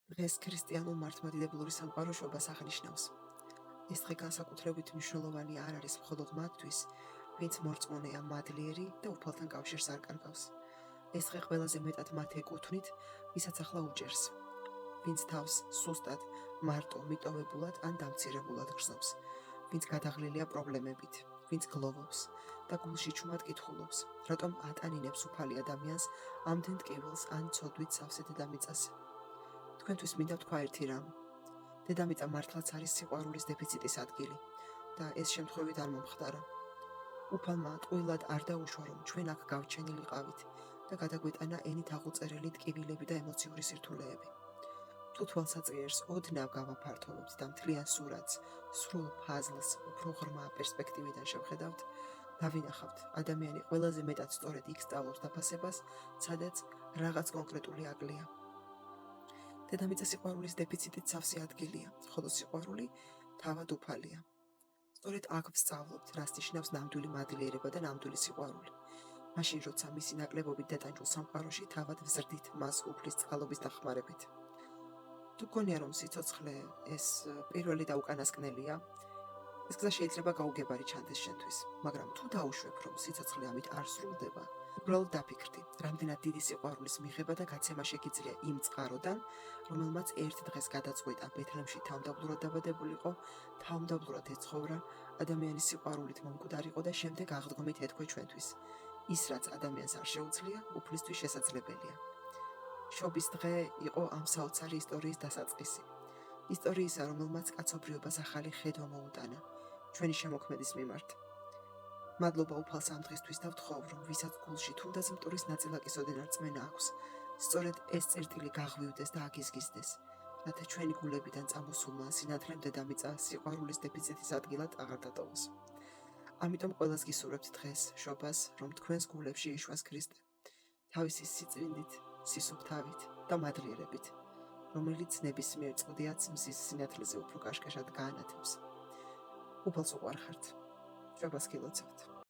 დღეს ქრისტიანულ მართლმადიდებლური სამყაროშობას აღნიშნავს. ეს დღე განსაკუთრებით მნიშვნელოვანი არ არის მხოლოდ მათთვის, ვინც მორწმუნეა, მადლიერი და უფალთან კავშირს არ კარგავს. ეს დღე ყველაზე მეტად მათ ეკუთვნით, ვისაც ახლა უჭერს, ვინც თავს სუსტად, მარტო, მიტოვებულად ან დამცირებულად გრძნობს, ვინც გადაღლილია პრობლემებით, ვინც გლოვობს და გულში ჩუმად კითხულობს, რატომ ატანინებს უფალი ადამიანს ამდენ ტკივილს ან ცოდვით სავსე დედამიწაზე. თქვენთვის მინდა ვთქვა ერთი რამ. დედამიწა მართლაც არის სიყვარულის დეფიციტის ადგილი და ეს შემთხვევით არ მომხდარა. უფალმა ტყუილად არ დაუშვა, რომ ჩვენ აქ გავჩენილიყავით და გადაგვეტანა ენით აღუწერელი ტკივილები და ემოციური სირთულეები. თუ თვალსაწყიერს ოდნავ გავაფართოვებთ და მთლიან სურათს, სრულ ფაზლს უფრო ღრმა პერსპექტივიდან შევხედავთ, დავინახავთ, ადამიანი ყველაზე მეტად სწორედ იქ სწავლობს დაფასებას, სადაც რაღაც კონკრეტული აკლია. დედამიწა სიყვარულის დეფიციტით სავსე ადგილია, ხოლო სიყვარული თავად უფალია. სწორედ აქ ვსწავლობთ, რას ნიშნავს ნამდვილი მადლიერება და ნამდვილი სიყვარული. მაშინ, როცა მისი ნაკლებობით დეტანჯულ სამყაროში თავად ვზრდით მას უფლის წყალობის დახმარებით. თუ გქონია, რომ სიცოცხლე ეს პირველი და უკანასკნელია, ეს გზა შეიძლება გაუგებარი ჩანდეს შენთვის, მაგრამ თუ დაუშვებ, რომ სიცოცხლე ამით არ სრულდება, უბრალოდ დაფიქრდი, რამდენად დიდი სიყვარულის მიღება და გაცემა შეგიძლია იმ წყაროდან, რომელმაც ერთ დღეს გადაწყვეტა ბეთლემში თავმდაბლურად დაბადებულიყო, თავმდაბლურად ეცხოვრა, ადამიანის სიყვარულით მომკვდარიყო და შემდეგ აღდგომით ეთქვე ჩვენთვის. ის, რაც ადამიანს არ შეუძლია, უფლისთვის შესაძლებელია. შობის დღე იყო ამ საოცარი ისტორიის დასაწყისი. ისტორიისა, რომელმაც კაცობრიობას ახალი ხედვა მოუტანა, ჩვენი შემოქმედის მიმართ. მადლობა უფალს ამ დღისთვის და ვთხოვ, რომ ვისაც გულში თუნდაც მტურის ნაწილაკის ოდენა რწმენა აქვს, სწორედ ეს წერტილი გაღვივდეს და აგიზგიზდეს, რათა ჩვენი გულებიდან წამოსულმა სინათლემ დედამიწა სიყვარულის დეფიციტის ადგილად აღარ დატოვოს. ამიტომ ყველას გისურვებთ დღეს, შობას, რომ თქვენს გულებში იშვას ქრისტე, თავისი სიწმინდით, სისუფთავით და მადლიერებით, რომელიც ნებისმიერ წყვილს მზის სინათლეზე უფრო კაშკაშად გაანათებს. უფალს უყვარხართ. შობას გილოცავთ.